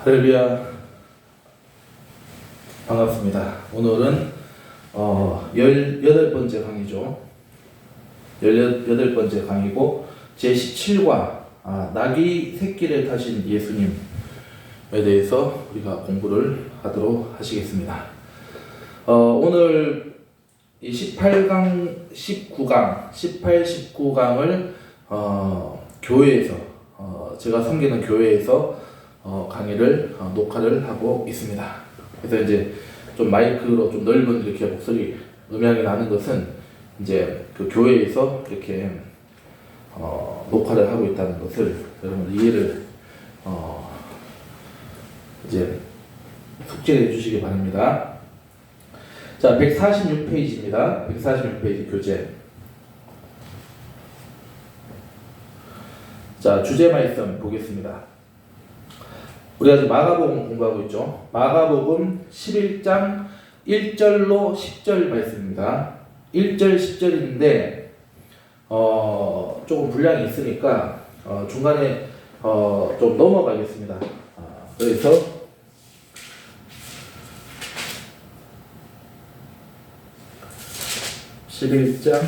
할렐루야. 반갑습니다. 오늘은 18번째 강의죠. 18번째 강의고 제17과 나귀 새끼를 타신 예수님에 대해서 우리가 공부를 하도록 하시겠습니다. 오늘 이 18강, 19강, 18, 19강을 교회에서 제가 섬기는 교회에서 강의를 녹화를 하고 있습니다. 그래서 이제 좀 마이크로 좀 넓은 이렇게 목소리 음향이 나는 것은 이제 그 교회에서 이렇게 녹화를 하고 있다는 것을 여러분 이해를 이제 숙지해 주시기 바랍니다. 자, 146페이지입니다. 146페이지 교재. 자, 주제 말씀 보겠습니다. 우리가 지금 마가복음 공부하고 있죠. 마가복음 11장 1절로 10절 말씀입니다. 1절 10절인데 조금 분량이 있으니까 중간에 좀 넘어가겠습니다. 그래서 11장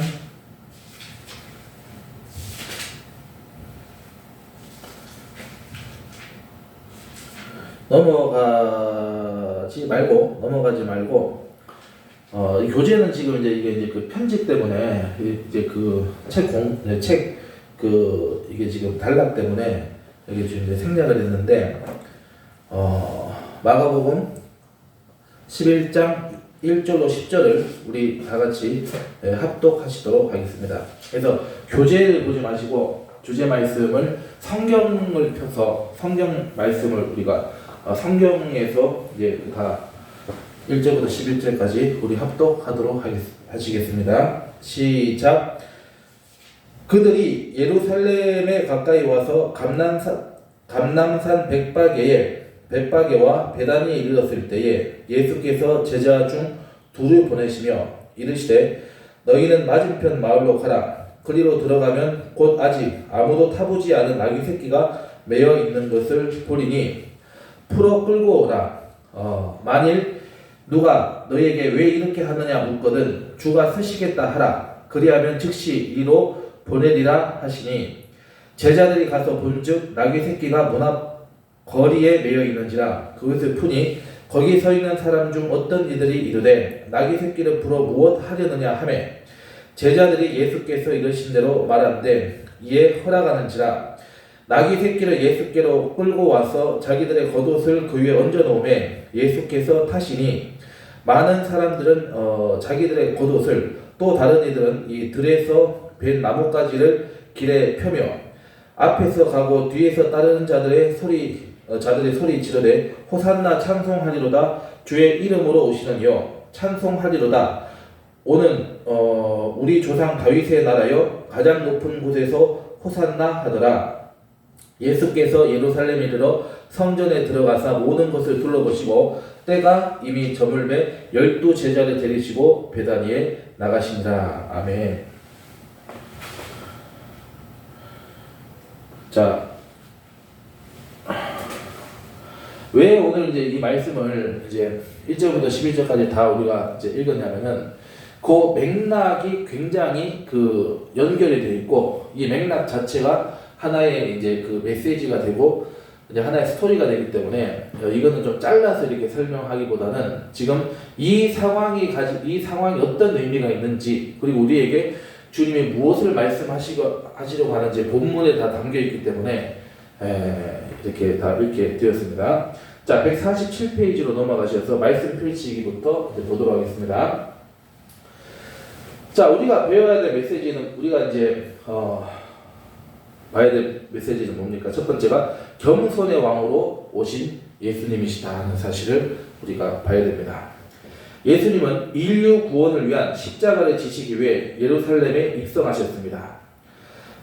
넘어가지 말고 이 교재는 지금 이제 이게 그 편집 때문에 이제 그 이게 지금 단락 때문에 이게 지금 이제 생략을 했는데 마가복음 11장 1절로 10절을 우리 다 같이 합독하시도록 하겠습니다. 그래서 교재를 보지 마시고 주제 말씀을 성경을 펴서 성경 말씀을 우리가 성경에서 이제 다 1절부터 11절까지 우리 합독하도록 하시겠습니다. 시작. 그들이 예루살렘에 가까이 와서 감람산 벳바게와 베다니에 이르렀을 때에 예수께서 제자 중 둘을 보내시며 이르시되 너희는 맞은편 마을로 가라. 그리로 들어가면 곧 아직 아무도 타보지 않은 나귀 새끼가 매어 있는 것을 보리니 풀어 끌고 오라. 만일 누가 너희에게 왜 이렇게 하느냐 묻거든 주가 쓰시겠다 하라. 그리하면 즉시 이로 보내리라 하시니 제자들이 가서 본즉 나귀 새끼가 문 앞 거리에 매여 있는지라. 그것을 푸니 거기 서 있는 사람 중 어떤 이들이 이르되 나귀 새끼를 풀어 무엇 하려느냐 하매 제자들이 예수께서 이르신 대로 말한대 이에 허락하는지라. 나귀 새끼를 예수께로 끌고 와서 자기들의 겉옷을 그 위에 얹어 놓음에 예수께서 타시니 많은 사람들은 자기들의 겉옷을 또 다른 이들은 이 들에서 벤 나뭇가지를 길에 펴며 앞에서 가고 뒤에서 따르는 자들의 소리 지르되 호산나 찬송하리로다. 주의 이름으로 오시는 이여 찬송하리로다. 오는 우리 조상 다윗의 나라여 가장 높은 곳에서 호산나 하더라. 예수께서 예루살렘에 이르러 성전에 들어가사 모든 것을 둘러보시고 때가 이미 저물매 12 제자를 데리시고 베다니에 나가시니라. 아멘. 자, 왜 오늘 이제 이 말씀을 이제 1절부터 11절까지 다 우리가 이제 읽었냐면은 그 맥락이 굉장히 그 연결이 되어 있고 이 맥락 자체가 하나의 이제 그 메시지가 되고 이제 하나의 스토리가 되기 때문에 이거는 좀 잘라서 이렇게 설명하기보다는 지금 이 상황이 어떤 의미가 있는지 그리고 우리에게 주님이 무엇을 말씀하시려고 하는지 본문에 다 담겨 있기 때문에 이렇게 다 읽게 되었습니다. 자, 147페이지로 넘어가셔서 말씀 펼치기부터 이제 보도록 하겠습니다. 자, 우리가 배워야 될 메시지는 우리가 이제 봐야 될 메시지는 뭡니까? 첫 번째가 겸손의 왕으로 오신 예수님이시다 하는 사실을 우리가 봐야 됩니다. 예수님은 인류 구원을 위한 십자가를 지시기 위해 예루살렘에 입성하셨습니다.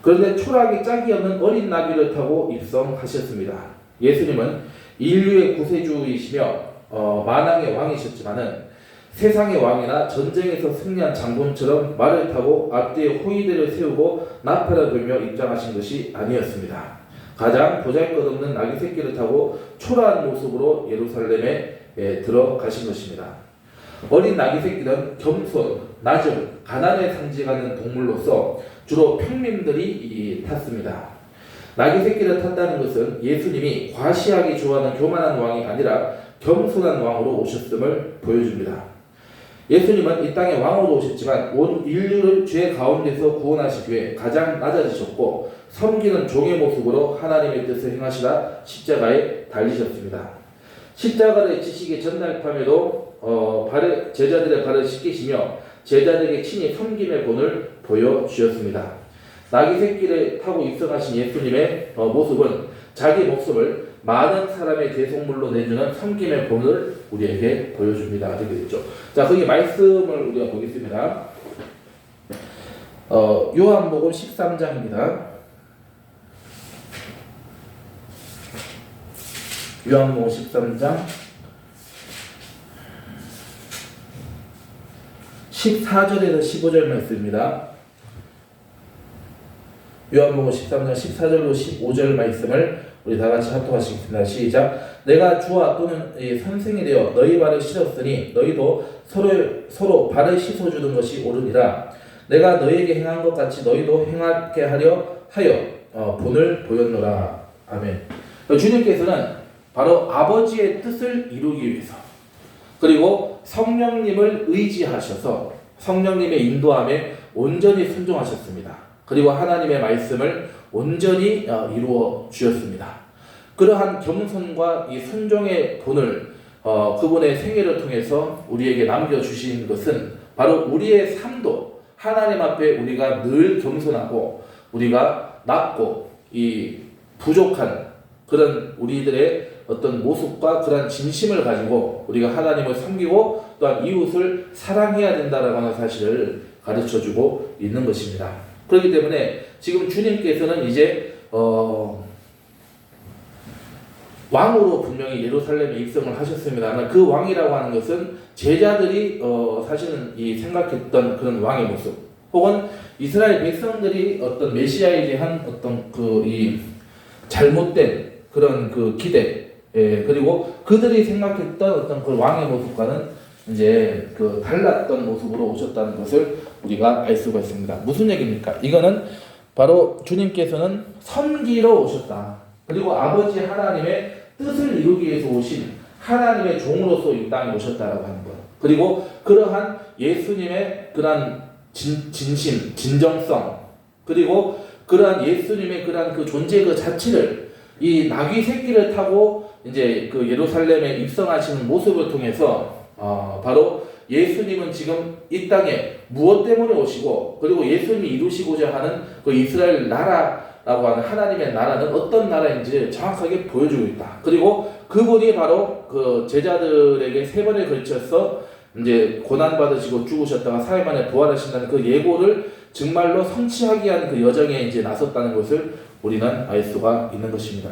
그런데 초라하게 짝이 없는 어린 나귀를 타고 입성하셨습니다. 예수님은 인류의 구세주이시며 만왕의 왕이셨지만은 세상의 왕이나 전쟁에서 승리한 장군처럼 말을 타고 앞뒤에 호위대를 세우고 나팔을 불며 입장하신 것이 아니었습니다. 가장 보잘것없는 나귀 새끼를 타고 초라한 모습으로 예루살렘에 들어가신 것입니다. 어린 나귀 새끼는 겸손, 낮음, 가난을 상징하는 동물로서 주로 평민들이 탔습니다. 나귀 새끼를 탄다는 것은 예수님이 과시하기 좋아하는 교만한 왕이 아니라 겸손한 왕으로 오셨음을 보여줍니다. 예수님은 이 땅에 왕으로 오셨지만 온 인류를 죄 가운데서 구원하시기 위해 가장 낮아지셨고 섬기는 종의 모습으로 하나님의 뜻을 행하시다 십자가에 달리셨습니다. 십자가를 지시기 전날 밤에도 제자들의 발을 씻기시며 제자들에게 친히 섬김의 본을 보여주셨습니다. 나귀 새끼를 타고 입성하신 예수님의 모습은 자기 목숨을 많은 사람의 대속물로 내주는 섬김의 본을 우리에게 보여줍니다. 되겠죠. 자, 거기 말씀을 우리가 보겠습니다. 요한복음 13장입니다. 요한복음 13장 14절에서 15절 말씀입니다. 요한복음 13장 14절로 15절 말씀을 우리 다 같이 합독하시겠습니다. 시작. 내가 주와 또는 선생이 되어 너희 발을 씻었으니 너희도 서로 발을 씻어주는 것이 옳으니라. 내가 너희에게 행한 것 같이 너희도 행하게 하려 하여 본을 보였노라. 아멘. 주님께서는 바로 아버지의 뜻을 이루기 위해서 그리고 성령님을 의지하셔서 성령님의 인도함에 온전히 순종하셨습니다. 그리고 하나님의 말씀을 온전히 이루어 주셨습니다. 그러한 겸손과 이 순종의 본을 그분의 생애를 통해서 우리에게 남겨주신 것은 바로 우리의 삶도 하나님 앞에 우리가 늘 겸손하고 우리가 낮고 이 부족한 그런 우리들의 어떤 모습과 그런 진심을 가지고 우리가 하나님을 섬기고 또한 이웃을 사랑해야 된다라고 하는 사실을 가르쳐주고 있는 것입니다. 그렇기 때문에 지금 주님께서는 이제 왕으로 분명히 예루살렘에 입성을 하셨습니다만 그 왕이라고 하는 것은 제자들이 사실은 이 생각했던 그런 왕의 모습 혹은 이스라엘 백성들이 어떤 메시아에 대한 어떤 그 이 잘못된 그런 그 기대 그리고 그들이 생각했던 어떤 그 왕의 모습과는 이제 그 달랐던 모습으로 오셨다는 것을 우리가 알 수가 있습니다. 무슨 얘기입니까? 이거는 바로 주님께서는 섬기러 오셨다. 그리고 아버지 하나님의 뜻을 이루기 위해서 오신 하나님의 종으로서 이 땅에 오셨다라고 하는 것. 그리고 그러한 예수님의 그러한 진심, 진정성, 그리고 그러한 예수님의 그러한 그 존재 그 자체를 이 나귀 새끼를 타고 이제 그 예루살렘에 입성하시는 모습을 통해서 바로 예수님은 지금 이 땅에 무엇 때문에 오시고 그리고 예수님이 이루시고자 하는 그 이스라엘 나라라고 하는 하나님의 나라는 어떤 나라인지 정확하게 보여주고 있다. 그리고 그분이 바로 그 제자들에게 3번에 걸쳐서 이제 고난받으시고 죽으셨다가 4일 만에 부활하신다는 그 예고를 정말로 성취하기 위한 그 여정에 이제 나섰다는 것을 우리는 알 수가 있는 것입니다.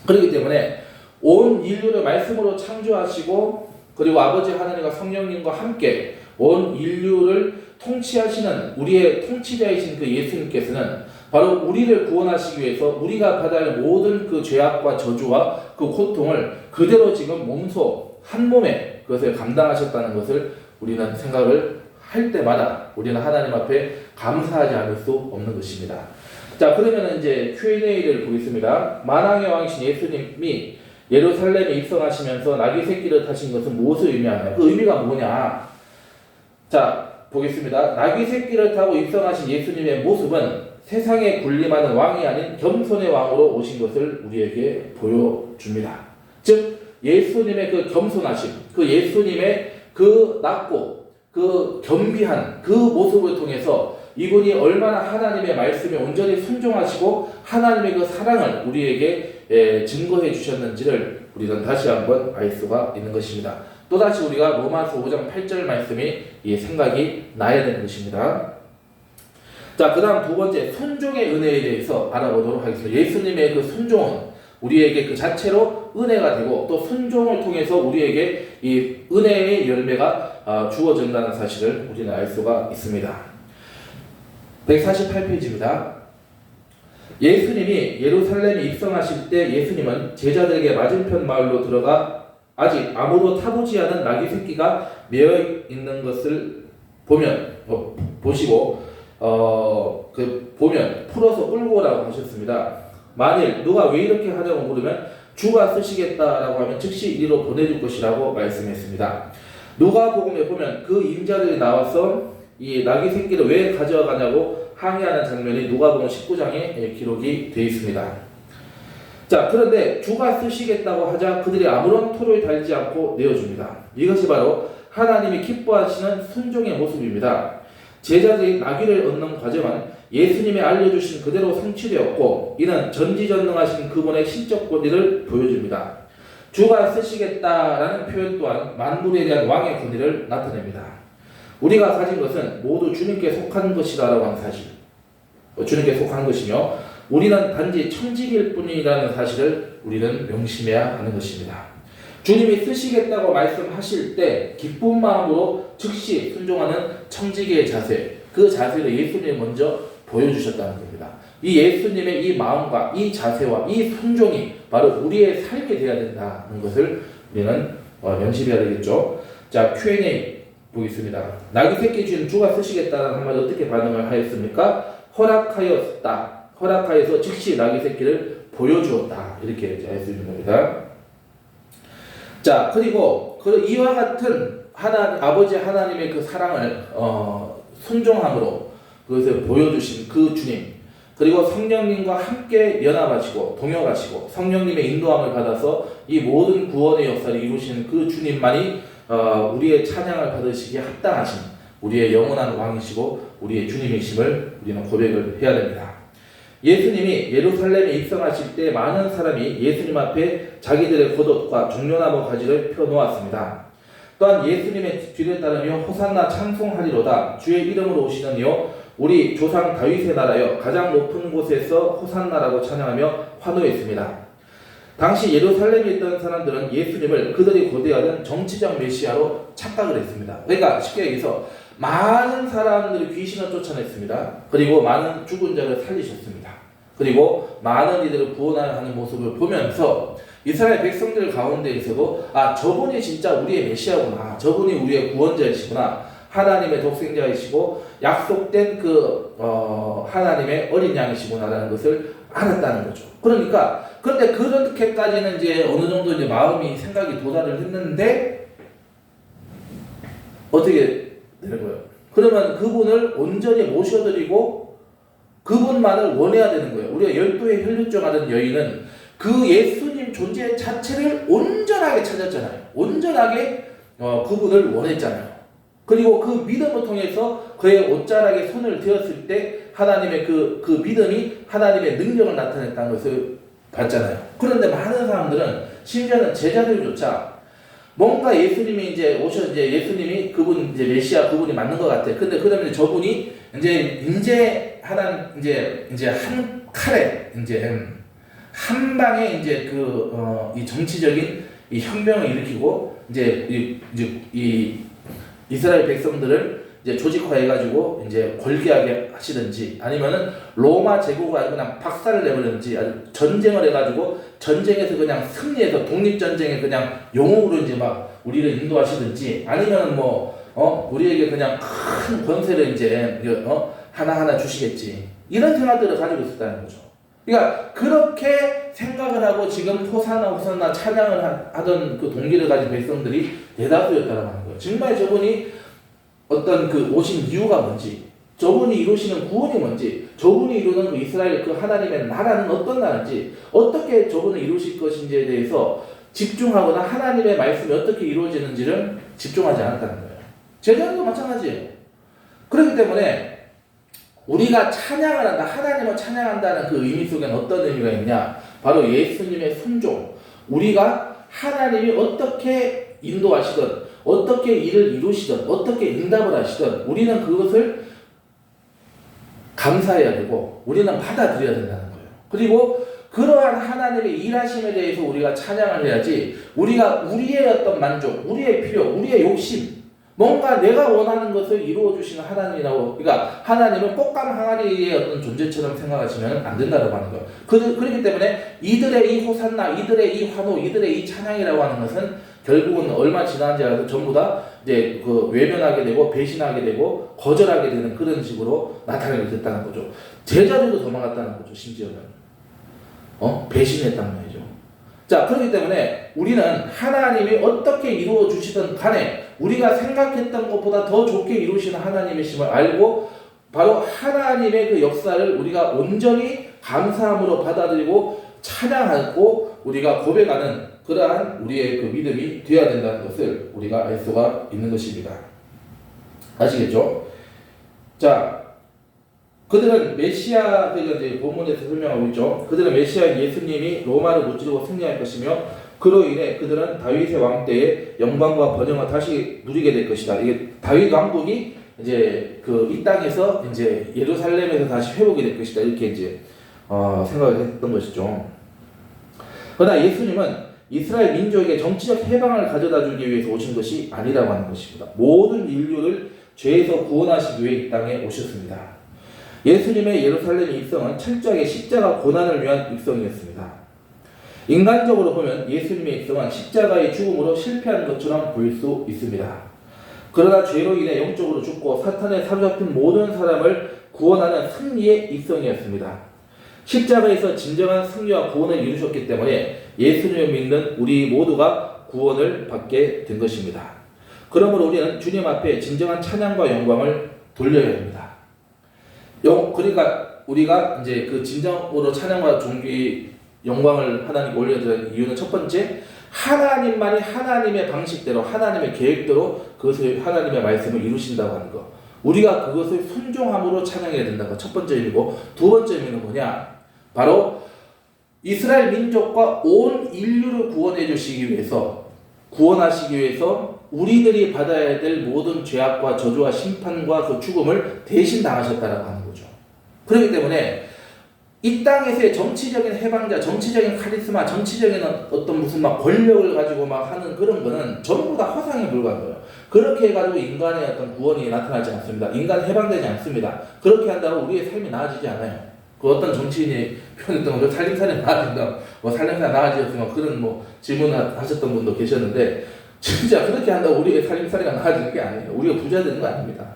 그렇기 때문에 온 인류를 말씀으로 창조하시고 그리고 아버지 하나님과 성령님과 함께 온 인류를 통치하시는 우리의 통치자이신 그 예수님께서는 바로 우리를 구원하시기 위해서 우리가 받아야 할 모든 그 죄악과 저주와 그 고통을 그대로 지금 몸소 한 몸에 그것을 감당하셨다는 것을 우리는 생각을 할 때마다 우리는 하나님 앞에 감사하지 않을 수 없는 것입니다. 자, 그러면 이제 Q&A를 보겠습니다. 만왕의 왕이신 예수님이 예루살렘에 입성하시면서 나귀 새끼를 타신 것은 무엇을 의미하나요? 그 의미가 뭐냐? 자, 보겠습니다. 나귀 새끼를 타고 입성하신 예수님의 모습은 세상에 군림하는 왕이 아닌 겸손의 왕으로 오신 것을 우리에게 보여줍니다. 즉 예수님의 그 겸손하심, 그 예수님의 그 낮고 그 겸비한 그 모습을 통해서 이분이 얼마나 하나님의 말씀에 온전히 순종하시고 하나님의 그 사랑을 우리에게 증거해 주셨는지를 우리는 다시 한번 알 수가 있는 것입니다. 또다시 우리가 로마서 5장 8절 말씀이 생각이 나야 되는 것입니다. 자, 그 다음 두 번째 순종의 은혜에 대해서 알아보도록 하겠습니다. 예수님의 그 순종은 우리에게 그 자체로 은혜가 되고 또 순종을 통해서 우리에게 이 은혜의 열매가 주어진다는 사실을 우리는 알 수가 있습니다. 148페이지입니다. 예수님이 예루살렘에 입성하실 때 예수님은 제자들에게 맞은편 마을로 들어가 아직 아무도 타보지 않은 나귀 새끼가 메어 있는 것을 보시고 보면 풀어서 끌고 오라고 하셨습니다. 만일 누가 왜 이렇게 하냐고 물으면 주가 쓰시겠다라고 하면 즉시 이리로 보내줄 것이라고 말씀했습니다. 누가복음에 보면 그 임자들이 나와서 이 나귀 새끼를 왜 가져가냐고 항의하는 장면이 누가복음 19장에 기록이 되어 있습니다. 자, 그런데 주가 쓰시겠다고 하자 그들이 아무런 토를 달지 않고 내어줍니다. 이것이 바로 하나님이 기뻐하시는 순종의 모습입니다. 제자들이 나귀를 얻는 과정은 예수님이 알려주신 그대로 성취되었고 이는 전지전능하신 그분의 신적 권위를 보여줍니다. 주가 쓰시겠다라는 표현 또한 만물에 대한 왕의 권위를 나타냅니다. 우리가 가진 것은 모두 주님께 속한 것이라고 하는 사실, 주님께 속한 것이며 우리는 단지 청직일 뿐이라는 사실을 우리는 명심해야 하는 것입니다. 주님이 쓰시겠다고 말씀하실 때 기쁜 마음으로 즉시 순종하는 청지기의 자세, 그 자세를 예수님이 먼저 보여주셨다는 겁니다. 이 예수님의 이 마음과 이 자세와 이 순종이 바로 우리의 삶이 되어야 된다는 것을 우리는 명심해야 되겠죠. 자, Q&A 보겠습니다. 나귀 새끼 주인 주가 쓰시겠다는 한마디 어떻게 반응을 하였습니까? 허락하였다. 허락하여서 즉시 나귀 새끼를 보여주었다. 이렇게 할 수 있는 겁니다. 자, 그리고 이와 같은 아버지 하나님의 그 사랑을 순종함으로 그것을 보여주신 그 주님, 그리고 성령님과 함께 연합하시고 동역하시고 성령님의 인도함을 받아서 이 모든 구원의 역사를 이루시는 그 주님만이 우리의 찬양을 받으시기에 합당하신 우리의 영원한 왕이시고 우리의 주님이심을 우리는 고백을 해야 됩니다. 예수님이 예루살렘에 입성하실 때 많은 사람이 예수님 앞에 자기들의 겉옷과 종려나무 가지를 펴놓았습니다. 또한 예수님의 뒤를 따르며 호산나 찬송하리로다 주의 이름으로 오시는 이여 우리 조상 다윗의 나라여 가장 높은 곳에서 호산나라고 찬양하며 환호했습니다. 당시 예루살렘에 있던 사람들은 예수님을 그들이 고대하던 정치적 메시아로 착각을 했습니다. 그러니까 쉽게 얘기해서 많은 사람들이 귀신을 쫓아냈습니다. 그리고 많은 죽은 자를 살리셨습니다. 그리고 많은 이들을 구원하는 모습을 보면서 이스라엘 백성들 가운데에서도 저분이 진짜 우리의 메시아구나, 저분이 우리의 구원자이시구나, 하나님의 독생자이시고 약속된 하나님의 어린 양이시구나라는 것을 알았다는 거죠. 그런데 그렇게까지는 이제 어느 정도 이제 마음이 생각이 도달을 했는데 어떻게 되는 거예요? 그러면 그분을 온전히 모셔드리고 그분만을 원해야 되는 거예요. 우리가 12의 혈류증 하던 여인은 그 예수님 존재 자체를 온전하게 찾았잖아요. 온전하게 그분을 원했잖아요. 그리고 그 믿음을 통해서 그의 옷자락에 손을 대었을 때 하나님의 그 믿음이 하나님의 능력을 나타냈다는 것을 봤잖아요. 그런데 많은 사람들은 심지어는 제자들조차 뭔가 예수님이 이제 예수님이 그분 이제 메시아 그분이 맞는 것 같아. 근데 그러면 저분이 이제 한 칼에 한 방에 이 정치적인 이 혁명을 일으키고 이 이스라엘 백성들을 조직화해가지고 골개하게 하시든지 아니면은 로마 제국을 그냥 박살을 내버리든지 전쟁을 해가지고 전쟁에서 그냥 승리해서 독립전쟁에 그냥 영웅으로 막 우리를 인도하시든지 아니면은 우리에게 그냥 큰 권세를 하나하나 주시겠지. 이런 생각들을 가지고 있었다는 거죠. 그러니까 그렇게 생각을 하고 지금 호산나 찬양을 하던 그 동기를 가진 백성들이 대다수였다는 거예요. 정말 저분이 어떤 오신 이유가 뭔지, 저분이 이루시는 구원이 뭔지, 저분이 이루는 그 이스라엘 그 하나님의 나라는 어떤 나라인지, 어떻게 저분을 이루실 것인지에 대해서 집중하거나 하나님의 말씀이 어떻게 이루어지는지를 집중하지 않았다는 거예요. 제자들도 마찬가지예요. 그렇기 때문에 우리가 찬양을 한다, 하나님을 찬양한다는 그 의미 속에는 어떤 의미가 있냐? 바로 예수님의 순종. 우리가 하나님이 어떻게 인도하시든, 어떻게 일을 이루시든, 어떻게 응답을 하시든, 우리는 그것을 감사해야 되고, 우리는 받아들여야 된다는 거예요. 그리고 그러한 하나님의 일하심에 대해서 우리가 찬양을 해야지, 우리가 우리의 어떤 만족, 우리의 필요, 우리의 욕심, 뭔가 내가 원하는 것을 이루어 주시는 하나님이라고. 그러니까 하나님은 꽃감 항아리의 어떤 존재처럼 생각하시면 안 된다고 하는 거예요. 그렇기 때문에 이들의 이 호산나, 이들의 이 환호, 이들의 이 찬양이라고 하는 것은 결국은 얼마 지나는지 알아서 전부 다 이제 그 외면하게 되고 배신하게 되고 거절하게 되는 그런 식으로 나타나게 됐다는 거죠. 제자들도 도망갔다는 거죠. 심지어는 배신했다는 말이죠. 자, 그렇기 때문에 우리는 하나님이 어떻게 이루어 주시든 간에 우리가 생각했던 것보다 더 좋게 이루시는 하나님이심을 알고 바로 하나님의 그 역사를 우리가 온전히 감사함으로 받아들이고 찬양하고 우리가 고백하는 그러한 우리의 그 믿음이 되어야 된다는 것을 우리가 알 수가 있는 것입니다. 아시겠죠? 자, 그들은 메시아, 이제 본문에서 설명하고 있죠. 그들은 메시아 예수님이 로마를 무찌르고 승리할 것이며 그로 인해 그들은 다윗의 왕 때의 영광과 번영을 다시 누리게 될 것이다. 이게 다윗 왕국이 이제 그 이 땅에서 이제 예루살렘에서 다시 회복이 될 것이다. 이렇게 이제 생각을 했던 것이죠. 그러나 예수님은 이스라엘 민족에게 정치적 해방을 가져다 주기 위해서 오신 것이 아니라고 하는 것입니다. 모든 인류를 죄에서 구원하시기 위해 이 땅에 오셨습니다. 예수님의 예루살렘 입성은 철저하게 십자가 고난을 위한 입성이었습니다. 인간적으로 보면 예수님의 입성은 십자가의 죽음으로 실패한 것처럼 보일 수 있습니다. 그러나 죄로 인해 영적으로 죽고 사탄에 사로잡힌 모든 사람을 구원하는 승리의 입성이었습니다. 십자가에서 진정한 승리와 구원을 이루셨기 때문에 예수님을 믿는 우리 모두가 구원을 받게 된 것입니다. 그러므로 우리는 주님 앞에 진정한 찬양과 영광을 돌려야 합니다. 그러니까 우리가 이제 그 진정으로 찬양과 존귀 영광을 하나님께 올려드리는 이유는 첫 번째, 하나님만이 하나님의 방식대로 하나님의 계획대로 그것을 하나님의 말씀을 이루신다고 하는 것. 우리가 그것을 순종함으로 찬양해야 된다는 것 첫 번째 의미고, 두 번째 의미는 뭐냐? 바로 이스라엘 민족과 온 인류를 구원해 주시기 위해서, 구원하시기 위해서 우리들이 받아야 될 모든 죄악과 저주와 심판과 그 죽음을 대신 당하셨다라고 하는 거죠. 그렇기 때문에 이 땅에서의 정치적인 해방자, 정치적인 카리스마, 정치적인 어떤 무슨 막 권력을 가지고 막 하는 그런 거는 전부 다 허상에 불과한 거예요. 그렇게 해가지고 인간의 어떤 구원이 나타나지 않습니다. 인간 해방되지 않습니다. 그렇게 한다고 우리의 삶이 나아지지 않아요. 그 어떤 정치인이 표현했던 거죠. 살림살이 나아진다. 뭐 살림살이 나아지었으면 그런 뭐 질문을 하셨던 분도 계셨는데, 진짜 그렇게 한다고 우리의 살림살이가 나아지는 게 아니에요. 우리가 부자 되는 거 아닙니다.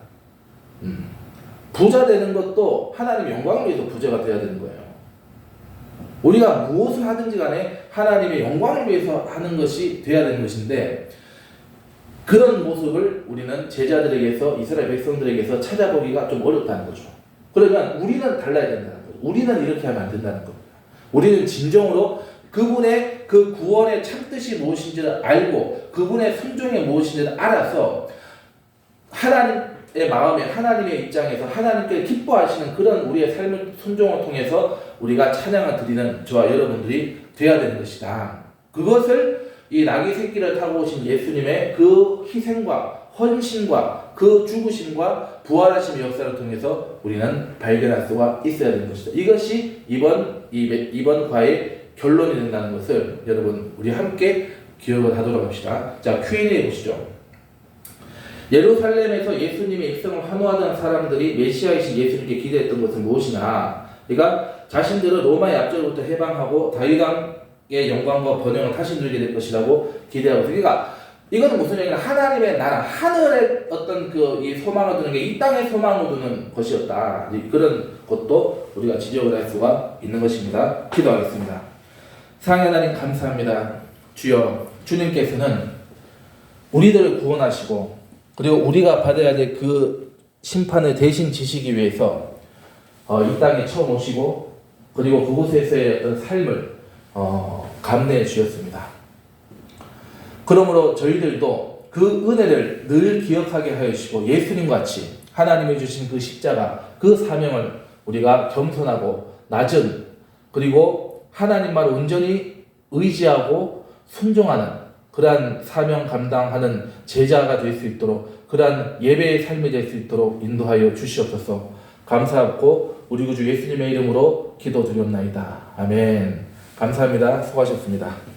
부자 되는 것도 하나님의 영광을 위해서 부자가 되어야 되는 거예요. 우리가 무엇을 하든지 간에 하나님의 영광을 위해서 하는 것이 되어야 되는 것인데, 그런 모습을 우리는 제자들에게서, 이스라엘 백성들에게서 찾아보기가 좀 어렵다는 거죠. 그러면 우리는 달라야 된다는 거죠. 우리는 이렇게 하면 안 된다는 겁니다. 우리는 진정으로 그분의 그 구원의 참뜻이 무엇인지를 알고 그분의 순종이 무엇인지를 알아서 하나님의 마음에, 하나님의 입장에서 하나님께 기뻐하시는 그런 우리의 삶의 순종을 통해서 우리가 찬양을 드리는 저와 여러분들이 되어야 되는 것이다. 그것을 이 나귀 새끼를 타고 오신 예수님의 그 희생과 헌신과 그 죽으심과 부활하심의 역사를 통해서 우리는 발견할 수가 있어야 되는 것이다. 이것이 이번 과의 결론이 된다는 것을 여러분 우리 함께 기억을 하도록 합시다. 자, Q&A 보시죠. 예루살렘에서 예수님의 입성을 환호하던 사람들이 메시아이신 예수님께 기대했던 것은 무엇이냐? 그러니까 자신들은 로마의 압제로부터 해방하고 다윗 왕의 영광과 번영을 다시 누리게 될 것이라고 기대하고 있어요. 그러니까 이거는 무슨 얘기냐? 하나님의 나라, 하늘의 어떤 이 소망을 두는 게 이 땅의 소망을 두는 것이었다. 그런 것도 우리가 지적을 할 수가 있는 것입니다. 기도하겠습니다. 사랑의 하나님 감사합니다. 주여, 주님께서는 우리들을 구원하시고 그리고 우리가 받아야 될 그 심판을 대신 지시기 위해서 이 땅에 처음 오시고 그리고 그곳에서의 어떤 삶을 감내해 주셨습니다. 그러므로 저희들도 그 은혜를 늘 기억하게 하여 주시고 예수님 같이 하나님이 주신 그 십자가, 그 사명을 우리가 겸손하고 낮은 그리고 하나님만 온전히 의지하고 순종하는 그러한 사명 감당하는 제자가 될 수 있도록 그러한 예배의 삶이 될 수 있도록 인도하여 주시옵소서. 감사하고 우리 구주 예수님의 이름으로 기도드렸나이다. 아멘. 감사합니다. 수고하셨습니다.